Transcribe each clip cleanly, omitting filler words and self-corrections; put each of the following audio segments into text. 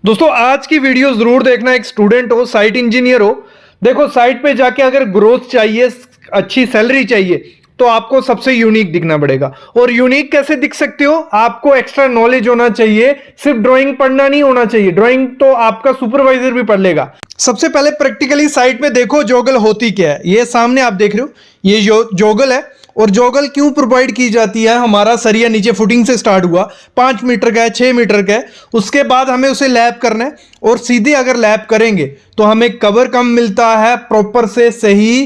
दोस्तों आज की वीडियो जरूर देखना। एक स्टूडेंट हो, साइट इंजीनियर हो, देखो साइट पे जाके अगर ग्रोथ चाहिए, अच्छी सैलरी चाहिए, तो आपको सबसे यूनिक दिखना पड़ेगा। और यूनिक कैसे दिख सकते हो? आपको एक्स्ट्रा नॉलेज होना चाहिए। सिर्फ ड्राइंग पढ़ना नहीं होना चाहिए, ड्राइंग तो आपका सुपरवाइजर भी पढ़ लेगा। सबसे पहले प्रैक्टिकली साइट पे देखो जॉगल होती क्या है। ये सामने आप देख रहे हो, ये जॉगल है। और जॉगल क्यों प्रोवाइड की जाती है? हमारा सरिया नीचे फुटिंग से स्टार्ट हुआ, 5 मीटर का है, 6 मीटर का है, उसके बाद हमें उसे लैप करना है। और सीधे अगर लैप करेंगे तो हमें कवर कम मिलता है, प्रॉपर से सही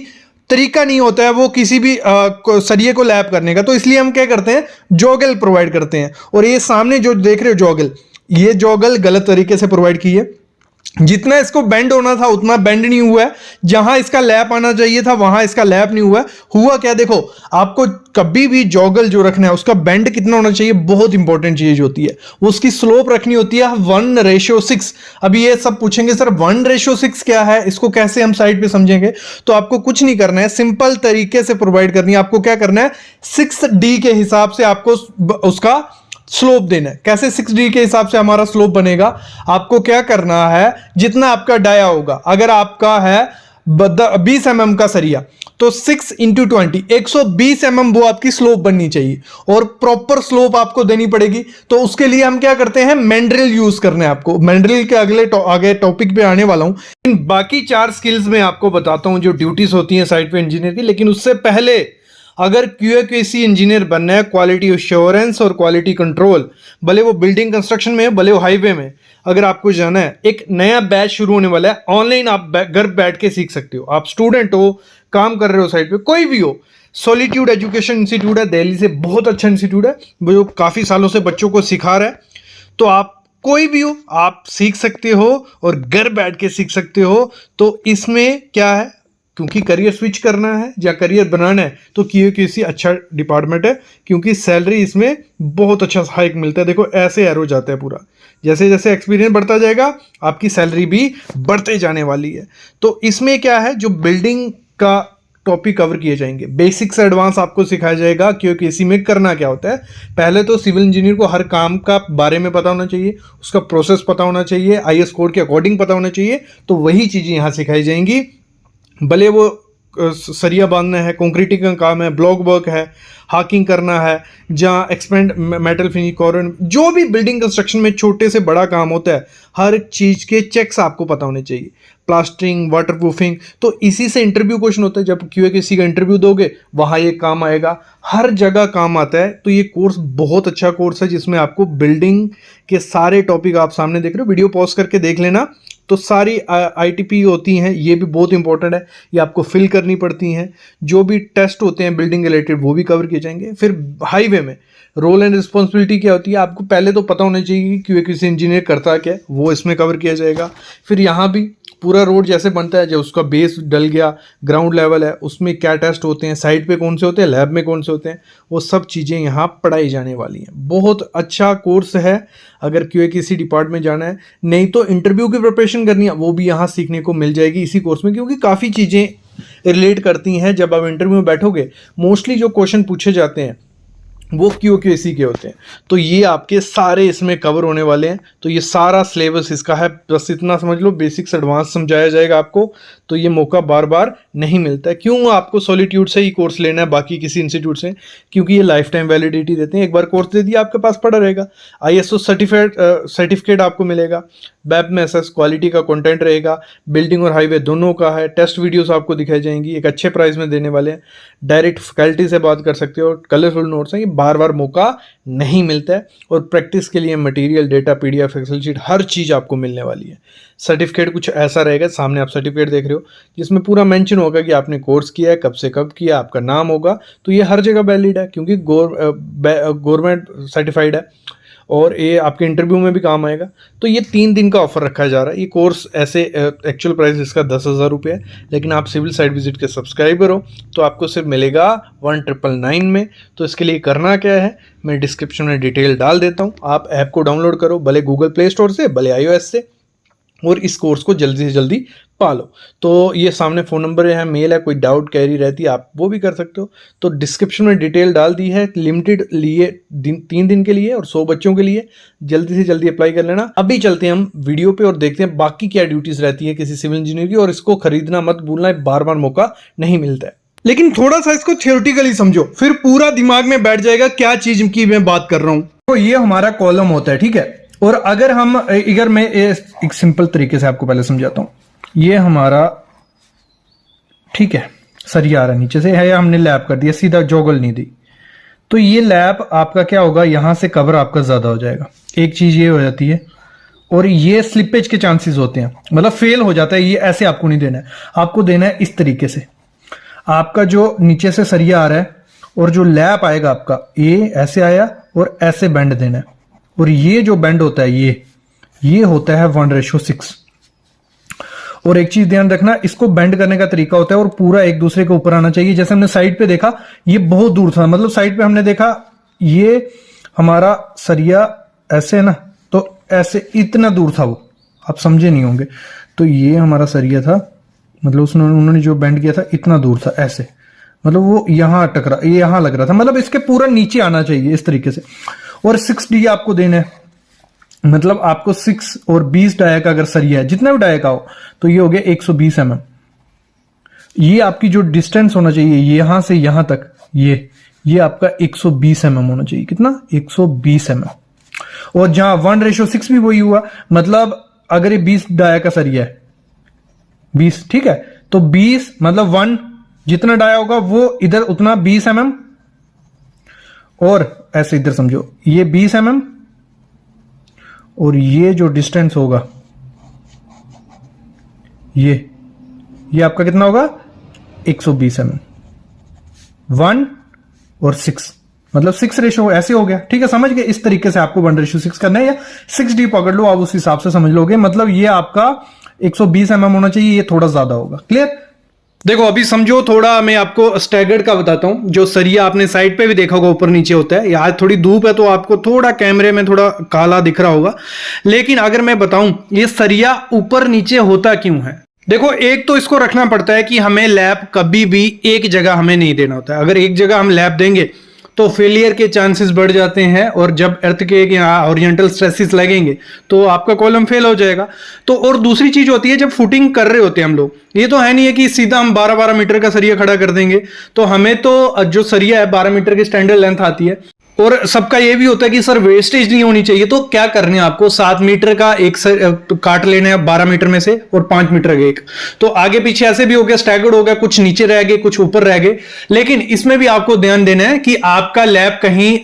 तरीका नहीं होता है वो किसी भी सरिये को लैप करने का। तो इसलिए हम क्या करते हैं, जॉगल प्रोवाइड करते हैं। और ये सामने जो देख रहे हो जॉगल, ये जॉगल गलत तरीके से प्रोवाइड की है। जितना इसको बेंड होना था उतना बेंड नहीं हुआ है। जहां इसका लैप आना चाहिए था वहां इसका लैप नहीं हुआ है। हुआ क्या, देखो आपको कभी भी जॉगल जो रखना है उसका बेंड कितना होना चाहिए, बहुत इंपॉर्टेंट चीज होती है। वो उसकी स्लोप रखनी होती है 1:6। अभी ये सब पूछेंगे सर 1:6 क्या है, इसको कैसे हम साइड पे समझेंगे? तो आपको कुछ नहीं करना है, सिंपल तरीके से प्रोवाइड करनी है। आपको क्या करना है, 6D के हिसाब से आपको उसका स्लोप देना है। कैसे 6D के हिसाब से हमारा स्लोप बनेगा? आपको क्या करना है, जितना आपका डाया होगा, अगर आपका है 20 mm का सरिया, तो 6 × 20 120 mm वो आपकी स्लोप बननी चाहिए। और प्रॉपर स्लोप आपको देनी पड़ेगी। तो उसके लिए हम क्या करते हैं, मैंड्रिल यूज करना है आपको। मैंड्रिल के आगे टॉपिक पे आने वाला हूं। इन बाकी 4 स्किल्स में आपको बताता हूं जो ड्यूटीज होती हैं साइट पे इंजीनियर की। लेकिन उससे पहले अगर QA/QC इंजीनियर बनना है, क्वालिटी एश्योरेंस और क्वालिटी कंट्रोल, भले वो बिल्डिंग कंस्ट्रक्शन में है, भले वो हाईवे में, अगर आपको जाना है, एक नया बैच शुरू होने वाला है। ऑनलाइन आप घर बैठ के सीख सकते हो। आप स्टूडेंट हो, काम कर रहे हो साइट पे, कोई भी हो, सॉलिट्यूड एजुकेशन इंस्टीट्यूट है दिल्ली से, बहुत अच्छा इंस्टीट्यूट है जो काफ़ी सालों से बच्चों को सिखा रहा है। तो आप कोई भी हो, आप सीख सकते हो और घर बैठ के सीख सकते हो। तो इसमें क्या है, क्योंकि करियर स्विच करना है या करियर बनाना है तो QA/QC अच्छा डिपार्टमेंट है, क्योंकि सैलरी इसमें बहुत अच्छा हाइक मिलता है। देखो ऐसे एरो जाता है पूरा, जैसे जैसे एक्सपीरियंस बढ़ता जाएगा आपकी सैलरी भी बढ़ते जाने वाली है। तो इसमें क्या है, जो बिल्डिंग का टॉपिक कवर किए जाएंगे, बेसिक से एडवांस आपको सिखाया जाएगा QA/QC में करना क्या होता है। पहले तो सिविल इंजीनियर को हर काम का बारे में पता होना चाहिए, उसका प्रोसेस पता होना चाहिए, IS कोड के अकॉर्डिंग पता होना चाहिए। तो वही चीज़ें यहाँ सिखाई जाएंगी। भले वो सरिया बांधना है, कंक्रीटिंग का काम है, ब्लॉक वर्क है, हाकिंग करना है, जहाँ एक्सपेंड मेटल फिनिश कॉर्नर, जो भी बिल्डिंग कंस्ट्रक्शन में छोटे से बड़ा काम होता है, हर चीज़ के चेक्स आपको पता होने चाहिए। प्लास्टरिंग, वाटरप्रूफिंग, तो इसी से इंटरव्यू क्वेश्चन होता है। जब QA/QC का इंटरव्यू दोगे वहाँ ये काम आएगा, हर जगह काम आता है। तो ये कोर्स बहुत अच्छा कोर्स है जिसमें आपको बिल्डिंग के सारे टॉपिक आप सामने देख रहे हो, वीडियो पॉज करके देख लेना। तो सारी ITP होती हैं, ये भी बहुत इंपॉर्टेंट है, ये आपको फिल करनी पड़ती हैं। जो भी टेस्ट होते हैं बिल्डिंग रिलेटेड वो भी कवर किए जाएंगे। फिर हाईवे में रोल एंड रिस्पॉन्सिबिलिटी क्या होती है, आपको पहले तो पता होना चाहिए कि QA/QC इंजीनियर करता क्या है, वो इसमें कवर किया जाएगा। फिर यहाँ भी पूरा रोड जैसे बनता है, जब उसका बेस डल गया, ग्राउंड लेवल है, उसमें क्या टेस्ट होते हैं, साइट पे कौन से होते हैं, लैब में कौन से होते हैं, वो सब चीज़ें यहाँ पढ़ाई जाने वाली हैं। बहुत अच्छा कोर्स है अगर QA/QC डिपार्टमेंट जाना है। नहीं तो इंटरव्यू की प्रिपरेशन करनी है, वो भी यहाँ सीखने को मिल जाएगी इसी कोर्स में, क्योंकि काफ़ी चीज़ें रिलेट करती हैं। जब आप इंटरव्यू में बैठोगे, मोस्टली जो क्वेश्चन पूछे जाते हैं वो QA/QC के होते हैं। तो ये आपके सारे इसमें कवर होने वाले हैं। तो ये सारा सिलेबस इसका है, बस इतना समझ लो, बेसिक से एडवांस समझाया जाएगा आपको। तो ये मौका बार बार नहीं मिलता है। क्यों आपको सॉलिट्यूड से ही कोर्स लेना है, बाकी किसी इंस्टीट्यूट से? क्योंकि ये लाइफ टाइम वैलिडिटी देते हैं। एक बार कोर्स दे दिया आपके पास पड़ा रहेगा। ISO सर्टिफिकेट आपको मिलेगा, वेब में SS क्वालिटी का कंटेंट रहेगा, बिल्डिंग और हाईवे दोनों का है, टेस्ट वीडियोस आपको दिखाई जाएंगी, एक अच्छे प्राइस में देने वाले हैं, डायरेक्ट फैकल्टी से बात कर सकते हो, कलरफुल नोट्स हैं। ये बार बार मौका नहीं मिलता है। और प्रैक्टिस के लिए material, data, PDF, Excel sheet, हर चीज़ आपको मिलने वाली है। सर्टिफिकेट कुछ ऐसा रहेगा, सामने आप सर्टिफिकेट देख रहे हो, जिसमें पूरा मेंशन होगा कि आपने कोर्स किया है, कब से कब किया, आपका नाम होगा। तो ये हर जगह वैलिड है, क्योंकि गवर्नमेंट सर्टिफाइड है और ये आपके इंटरव्यू में भी काम आएगा। तो ये 3 दिन का ऑफर रखा जा रहा है। ये कोर्स ऐसे एक्चुअल प्राइस इसका 10,000 रुपये है, लेकिन आप सिविल साइट विजिट के सब्सक्राइबर हो तो आपको सिर्फ मिलेगा 1999 में। तो इसके लिए करना क्या है, मैं डिस्क्रिप्शन में डिटेल डाल देता हूँ। आप ऐप को डाउनलोड करो, भले गूगल प्ले स्टोर से, भले iOS से। और इस कोर्स को जल्दी से जल्दी पालो। तो ये सामने फ़ोन नंबर है, मेल है, कोई डाउट क्वेरी रहती है आप वो भी कर सकते हो। तो डिस्क्रिप्शन में डिटेल डाल दी है, लिमिटेड लिए 3 दिन के लिए और 100 बच्चों के लिए। जल्दी से जल्दी अप्लाई कर लेना। अभी चलते हैं हम वीडियो पे और देखते हैं बाकी क्या ड्यूटीज़ रहती है किसी सिविल इंजीनियर की, और इसको खरीदना मत भूलना, बार बार मौका नहीं मिलता है। लेकिन थोड़ा सा इसको थियोरेटिकली समझो, फिर पूरा दिमाग में बैठ जाएगा क्या चीज की मैं बात कर रहा हूं। तो ये हमारा कॉलम होता है, ठीक है। और अगर मैं एक सिंपल तरीके से आपको पहले समझाता हूं। ये हमारा, ठीक है, सरिया आ रहा नीचे से है, हमने लैप कर दिया, सीधा जोगल नहीं दी, तो ये लैप आपका क्या होगा, यहां से कवर आपका ज्यादा हो जाएगा। एक चीज ये हो जाती है, और ये स्लिपेज के चांसेस होते हैं, मतलब फेल हो जाता है। ये ऐसे आपको नहीं देना है, आपको देना है इस तरीके से। आपका जो नीचे से सरिया आ रहा है और जो लैप आएगा आपका, ये ऐसे आया और ऐसे बेंड देना है। और ये जो बेंड होता है ये होता है 1:6। और एक चीज ध्यान रखना, इसको बेंड करने का तरीका होता है और पूरा एक दूसरे के ऊपर आना चाहिए। जैसे हमने साइड पे देखा, ये बहुत दूर था, मतलब साइड पे हमने देखा ये हमारा सरिया ऐसे है ना, तो ऐसे इतना दूर था वो, आप समझे नहीं होंगे। तो ये हमारा सरिया था, मतलब उन्होंने जो बेंड किया था इतना दूर था, ऐसे, मतलब वो यहां टकरा, ये यहां लग रहा था, मतलब इसके पूरा नीचे आना चाहिए इस तरीके से। और 6D आपको देना है, मतलब आपको 6 और 20 डाया का अगर सरिया है, जितना भी डाया का हो, तो ये हो गया 120 mm। ये आपकी जो डिस्टेंस होना चाहिए यहां से यहां तक, ये आपका 120 mm होना चाहिए। कितना? 120 mm। और जहां 1:6 भी वही हुआ, मतलब अगर ये 20 डाया का सरिया है, 20, ठीक है, तो 20 मतलब 1 जितना डाया होगा वो इधर उतना 20 mm, और ऐसे इधर समझो ये 20 mm, और ये जो डिस्टेंस होगा ये आपका कितना होगा, 120 mm। 1 और 6 मतलब 6 रेशो ऐसे हो गया, ठीक है, समझ गए। इस तरीके से आपको 1:6 करना है, या 6D पकड़ लो, आप उस हिसाब से समझ लोगे। मतलब ये आपका 120 mm होना चाहिए, ये थोड़ा ज्यादा होगा। क्लियर? देखो अभी समझो, थोड़ा मैं आपको स्टैगर्ड का बताता हूं। जो सरिया आपने साइड पे भी देखा होगा ऊपर नीचे होता है, आज थोड़ी धूप है तो आपको थोड़ा कैमरे में थोड़ा काला दिख रहा होगा, लेकिन अगर मैं बताऊं ये सरिया ऊपर नीचे होता क्यों है। देखो एक तो इसको रखना पड़ता है कि हमें लैप कभी भी एक जगह हमें नहीं देना होता है। अगर एक जगह हम लैप देंगे तो फेलियर के चांसेस बढ़ जाते हैं, और जब अर्थक्वेक या ओरिएंटल स्ट्रेसेस लगेंगे तो आपका कॉलम फेल हो जाएगा। तो और दूसरी चीज होती है, जब फुटिंग कर रहे होते हैं हम लोग, ये तो है नहीं है कि सीधा हम 12-12 मीटर का सरिया खड़ा कर देंगे। तो हमें तो जो सरिया है 12 मीटर की स्टैंडर्ड लेंथ आती है, और सबका ये भी होता है कि सर वेस्टेज नहीं होनी चाहिए। तो क्या करने हैं आपको, 7 मीटर का एक काट लेने हैं 12 मीटर में से, और 5 मीटर का एक। तो आगे पीछे ऐसे भी हो गया, स्टैगर्ड हो गया, कुछ नीचे रह गए कुछ ऊपर रह गए। लेकिन इसमें भी आपको ध्यान देना है कि आपका लैप कहीं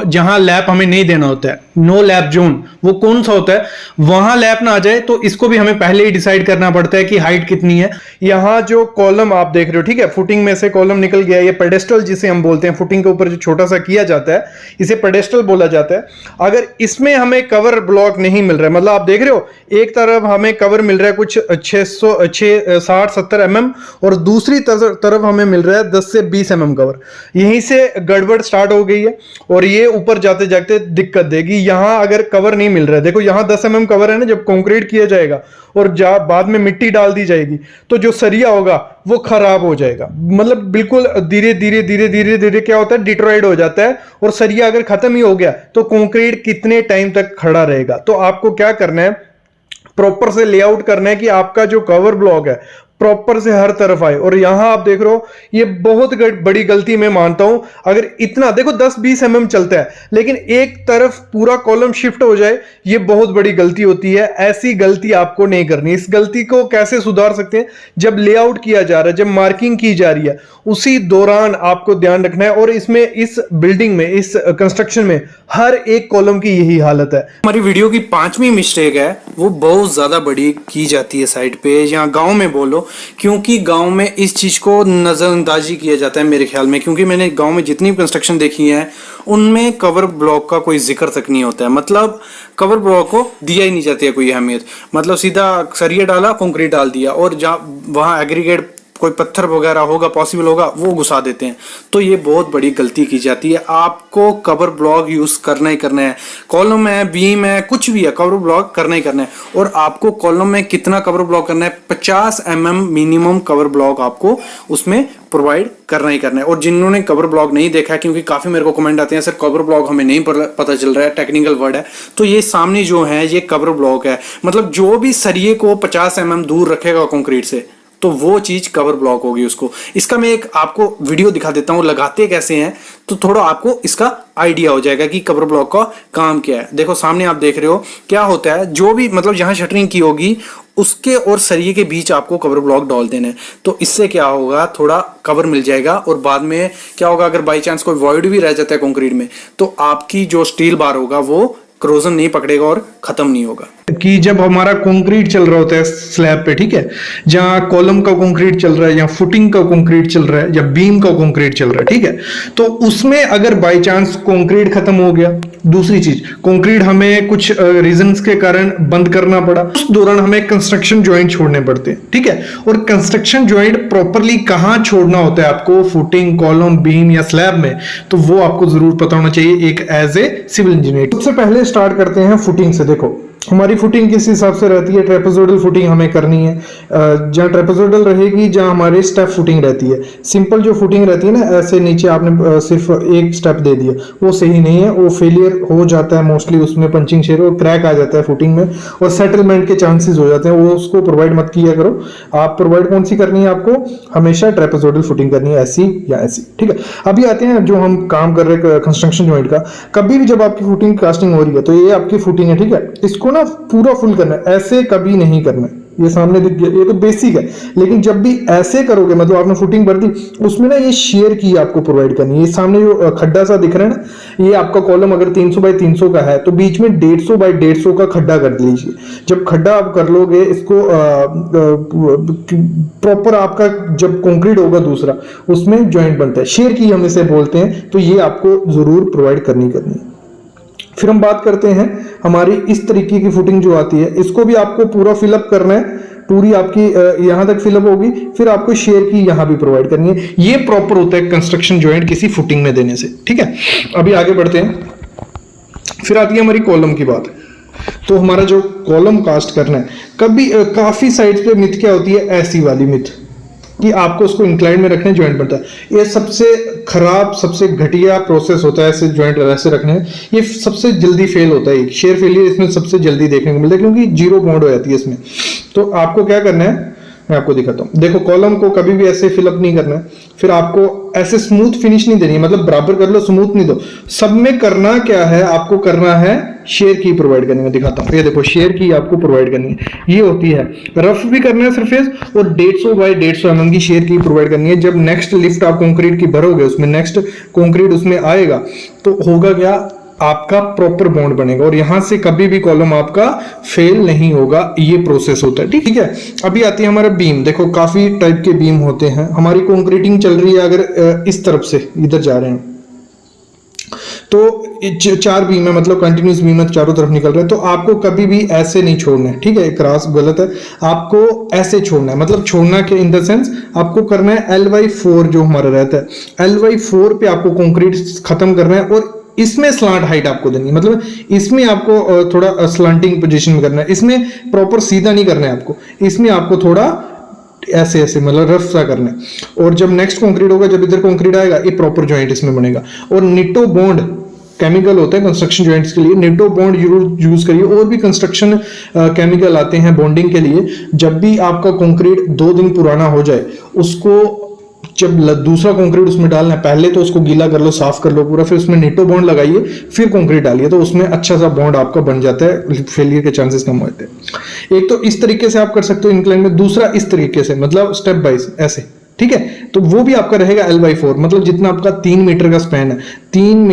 जहां लैप हमें नहीं देना होता है, नो लैप जोन, वो कौन सा होता है, वहां लैप ना आ जाए। तो इसको भी हमें पहले ही डिसाइड करना पड़ता है कि हाइट कितनी है। यहां जो कॉलम आप देख रहे हो, ठीक है, फुटिंग में से कॉलम निकल गया, ये पेडेस्टल जिसे हम बोलते हैं, फुटिंग के ऊपर जो छोटा सा किया जाता है इसे पेडेस्टल बोला जाता है। अगर इसमें हमें कवर ब्लॉक नहीं मिल रहा है, मतलब आप देख रहे हो एक तरफ हमें कवर मिल रहा है कुछ 60-70 mm, और दूसरी तरफ हमें मिल रहा है 10 से 20 mm कवर, यहीं से गड़बड़ स्टार्ट हो गई है, और ये ऊपर जाते जाते दिक्कत देगी। यहां अगर कवर नहीं मिल रहा है, देखो यहां 10 mm कवर है ना, जब कंक्रीट किया जाएगा और बाद में मिट्टी डाल दी जाएगी तो जो सरिया होगा वो खराब हो जाएगा, मतलब बिल्कुल धीरे धीरे क्या होता है, डिट्रॉयड हो जाता है। और सरिया अगर खत्म ही हो गया तो कंक्रीट कितने टाइम तक खड़ा रहेगा। तो आपको क्या करना है, प्रॉपर से लेआउट करना है कि आपका जो कवर ब्लॉक है प्रॉपर से हर तरफ आए। और यहां आप देख रहे हो ये बहुत बड़ी गलती मैं मानता हूं, अगर इतना देखो 10-20 mm चलता है लेकिन एक तरफ पूरा कॉलम शिफ्ट हो जाए, ये बहुत बड़ी गलती होती है। ऐसी गलती आपको नहीं करनी। इस गलती को कैसे सुधार सकते हैं, जब लेआउट किया जा रहा है, जब मार्किंग की जा रही है, उसी दौरान आपको ध्यान रखना है। और इसमें, इस बिल्डिंग में, इस कंस्ट्रक्शन में हर एक कॉलम की यही हालत है। हमारी वीडियो की 5वीं मिस्टेक है, वो बहुत ज्यादा बड़ी की जाती है साइड पे या गांव में बोलो, क्योंकि गांव में इस चीज को नजरअंदाजी किया जाता है मेरे ख्याल में। क्योंकि मैंने गांव में जितनी कंस्ट्रक्शन देखी है उनमें कवर ब्लॉक का कोई जिक्र तक नहीं होता है, मतलब कवर ब्लॉक को दिया ही नहीं जाती है कोई अहमियत। मतलब सीधा सरिया डाला, कंक्रीट डाल दिया, और जहाँ वहाँ एग्रीगेट कोई पत्थर वगैरह होगा पॉसिबल होगा वो घुसा देते हैं। तो ये बहुत बड़ी गलती की जाती है। आपको कवर ब्लॉक यूज करना ही करना है। कॉलम है, बीम है, कुछ भी है, कवर ब्लॉक करना ही करना है। और आपको कॉलम में कितना कवर ब्लॉक करना है, 50 mm मिनिमम कवर ब्लॉक आपको उसमें प्रोवाइड करना ही करना है। और जिन्होंने कवर ब्लॉक नहीं देखा है, क्योंकि काफी मेरे को कमेंट आते हैं सर कवर ब्लॉक हमें नहीं पता चल रहा है, टेक्निकल वर्ड है, तो ये सामने जो है ये कवर ब्लॉक है। मतलब जो भी सरिये को 50 mm दूर रखेगा कंक्रीट से, तो वो चीज कवर ब्लॉक होगी उसको। इसका मैं एक आपको वीडियो दिखा देता हूँ लगाते कैसे हैं, तो थोड़ा आपको इसका आइडिया हो जाएगा कि कवर ब्लॉक का काम क्या है। देखो सामने आप देख रहे हो क्या होता है, जो भी मतलब जहां शटरिंग की होगी उसके और सरिये के बीच आपको कवर ब्लॉक डाल देना है। तो इससे क्या होगा, थोड़ा कवर मिल जाएगा। और बाद में क्या होगा, अगर बाई चांस कोई वॉइड भी रह जाता है कंक्रीट में, तो आपकी जो स्टील बार होगा वो क्रोजन नहीं पकड़ेगा और खत्म नहीं होगा। कि जब हमारा कंक्रीट चल रहा होता है स्लैब पे, ठीक है, जहां कॉलम का कंक्रीट चल रहा है या फुटिंग का कंक्रीट चल रहा है या बीम का कंक्रीट चल रहा है, ठीक है, तो उसमें अगर बाय चांस कंक्रीट खत्म हो गया, दूसरी चीज कंक्रीट हमें कुछ रीजंस के कारण बंद करना पड़ा, उस दौरान हमें कंस्ट्रक्शन जॉइंट छोड़ने पड़ते हैं, ठीक है। और कंस्ट्रक्शन जॉइंट प्रॉपरली कहां छोड़ना होता है आपको, फुटिंग, कॉलम, बीम या स्लैब में, तो वो आपको जरूर पता होना चाहिए एक एज ए सिविल इंजीनियर। सबसे पहले स्टार्ट करते हैं फुटिंग से। देखो हमारी फुटिंग किस हिसाब से रहती है, ट्रेपेजोइडल फुटिंग हमें करनी है। जहाँ ट्रेपेजोइडल रहेगी, जहाँ हमारे स्टेप फुटिंग रहती है। सिंपल जो फुटिंग रहती है ना, ऐसे नीचे आपने सिर्फ एक स्टेप दे दिया, वो सही नहीं है, वो फेलियर हो जाता है मोस्टली, उसमें पंचिंग शेयर और क्रैक आ जाता है फुटिंग में और सेटलमेंट के चांसेस हो जाते हैं। वो उसको प्रोवाइड मत किया करो। आप प्रोवाइड कौन सी करनी है, आपको हमेशा ट्रेपेजोइडल फुटिंग करनी है, ऐसी या ऐसी, ठीक है। अभी आते हैं जो हम काम कर रहे हैं कंस्ट्रक्शन जॉइंट का। कभी भी जब आपकी फुटिंग कास्टिंग हो रही है, तो ये आपकी फुटिंग है, ठीक है, इसको ना पूरा फुल करना है, ऐसे कभी नहीं करना है। ये सामने दिख गया, ये तो बेसिक है। लेकिन जब भी ऐसे करोगे, मतलब आपने फुटिंग भर दी, उसमें ना ये शेयर की आपको प्रोवाइड करनी है। ये सामने जो खड्डा सा दिख रहा है ना, ये आपका कॉलम अगर 300 बाई 300 का है, तो बीच में 150 बाई 150 का खड्डा कर लीजिए। जब खड्डा आप कर लोगे, इसको प्रॉपर आपका जब कंक्रीट होगा दूसरा, उसमें जॉइंट बनता है, शेयर की हम इसे बोलते हैं। तो ये आपको जरूर प्रोवाइड करनी है। फिर हम बात करते हैं हमारी इस तरीके की फुटिंग जो आती है, इसको भी आपको पूरा फिलअप करना है, पूरी आपकी यहां तक फिलअप होगी। फिर आपको शेयर की यहां भी प्रोवाइड करनी है। ये प्रॉपर होता है कंस्ट्रक्शन जॉइंट किसी फुटिंग में देने से, ठीक है। अभी आगे बढ़ते हैं। फिर आती है हमारी कॉलम की बात। तो हमारा जो कॉलम कास्ट करना है, कभी काफी साइड्स पे मिथ क्या होती है, ऐसी वाली मिथ कि आपको उसको इंक्लाइन में रखने जॉइंट बनता है। ये सबसे खराब, सबसे घटिया प्रोसेस होता है ऐसे जॉइंट ऐसे रखने। ये सबसे जल्दी फेल होता है, शेयर फेलियर इसमें सबसे जल्दी देखने को मिलता है, क्योंकि जीरो बॉन्ड हो जाती है इसमें। तो आपको क्या करना है, मैं आपको दिखाता हूँ। देखो कॉलम को कभी भी ऐसे फिलअप नहीं करना है। फिर आपको ऐसे स्मूथ फिनिश नहीं देनी है, मतलब बराबर कर लो, स्मूथ नहीं दो। सब में करना क्या है, आपको करना है शेयर की प्रोवाइड करनी है। दिखाता हूँ, ये देखो शेयर की आपको प्रोवाइड करनी है। ये होती है, रफ भी करना है सरफेस, और 150 बाई 150 mm की शेयर की प्रोवाइड करनी है। जब नेक्स्ट लिफ्ट आप कंक्रीट की भरोगे, उसमें नेक्स्ट कंक्रीट उसमें आएगा, तो होगा क्या, आपका प्रॉपर बॉन्ड बनेगा और यहां से कभी भी कॉलम आपका फेल नहीं होगा। ये प्रोसेस होता है, ठीक है। अभी आती है हमारा बीम। देखो काफी टाइप के बीम होते हैं। हमारी कंक्रीटिंग चल रही है, अगर इस तरफ से इधर जा रहे हैं, तो 4 बीम है, मतलब कंटिन्यूस बीम है, चारों तरफ निकल रहा है। तो आपको कभी भी ऐसे नहीं छोड़ना है, ठीक है, क्रॉस गलत है। आपको ऐसे छोड़ना है, मतलब छोड़ना के इन द सेंस आपको करना है L/4 जो हमारा रहता है, L/4 पे आपको कंक्रीट खत्म करना है। और इसमें स्लांट हाइट आपको देनी है, मतलब इसमें आपको थोड़ा स्लांटिंग पोजीशन में करना है। इसमें प्रॉपर सीधा नहीं करना है आपको, इसमें आपको थोड़ा ऐसे ऐसे मतलब रफ सा करना है। और जब नेक्स्ट कंक्रीट होगा, जब इधर कंक्रीट आएगा, ये प्रॉपर जॉइंट इसमें बनेगा। और निटो बॉन्ड केमिकल होता है कंस्ट्रक्शन जॉइंट्स के लिए, निटो बॉन्ड यूज करिए। और भी कंस्ट्रक्शन केमिकल आते हैं बॉन्डिंग के लिए। जब भी आपका कंक्रीट 2 दिन पुराना हो जाए, उसको जब दूसरा कंक्रीट उसमें डालना है, पहले तो उसको गीला कर लो, साफ कर लो पूरा, फिर उसमें निटो बॉन्ड लगाइए, फिर कंक्रीट डालिए, तो उसमें अच्छा सा बॉन्ड आपका बन जाता है, फेलियर के चांसेस कम होते हैं। एक तो इस तरीके से आप कर सकते हो इंक्लाइन में, दूसरा इस तरीके से, मतलब स्टेप बाइज ऐसे, ठीक है। तो वो भी आपका रहेगा L/4, मतलब जितना आपका 3 मीटर का स्पैन है, 3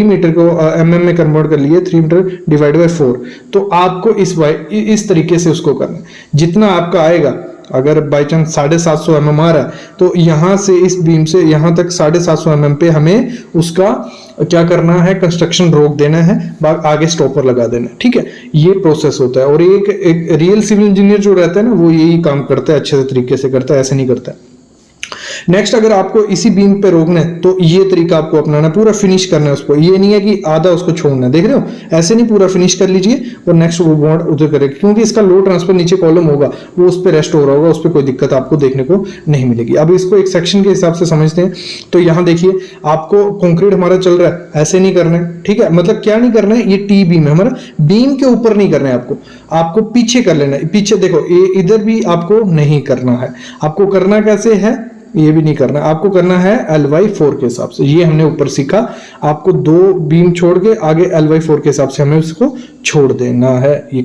मीटर को mm में कन्वर्ट कर लिए, 3 मीटर डिवाइड बाय 4। तो आपको इस तरीके से उसको करना है। जितना आपका आएगा, अगर बाई चांस 750 mm आ रहा है तो यहाँ से इस बीम से यहाँ तक 750 mm पे हमें उसका क्या करना है, कंस्ट्रक्शन रोक देना है, आगे स्टॉपर लगा देना है, ठीक है। ये प्रोसेस होता है। और एक रियल सिविल इंजीनियर जो रहता है ना, वो यही काम करता है, अच्छे से तरीके से करता है, ऐसे नहीं करता है। नेक्स्ट, अगर आपको इसी बीम पे रोकना है तो ये तरीका आपको अपनाना, पूरा फिनिश करना है उसको। ये नहीं है कि आधा उसको छोड़ना है, देख रहे हो, ऐसे नहीं, पूरा फिनिश कर लीजिए और नेक्स्ट वो बॉन्ड उधर करेगा, क्योंकि इसका लो ट्रांसफर नीचे कॉलम होगा, वो उस पर रेस्ट हो रहा होगा, उस पर कोई दिक्कत आपको देखने को नहीं मिलेगी। अब इसको एक सेक्शन के हिसाब से समझते हैं। तो यहाँ देखिए, आपको कंक्रीट हमारा चल रहा है, ऐसे नहीं करना है, ठीक है। मतलब क्या नहीं करना है, ये टी बीम है हमारा, बीम के ऊपर नहीं करना है आपको पीछे कर लेना है। पीछे देखो, ये इधर भी आपको नहीं करना है। आपको करना कैसे है, ये भी नहीं करना, आपको करना है LY4 के हिसाब से। ये हमने ऊपर सीखा, आपको 2 बीम छोड़ के आगे LY4 के हिसाब से हमें उसको छोड़ देना है। ये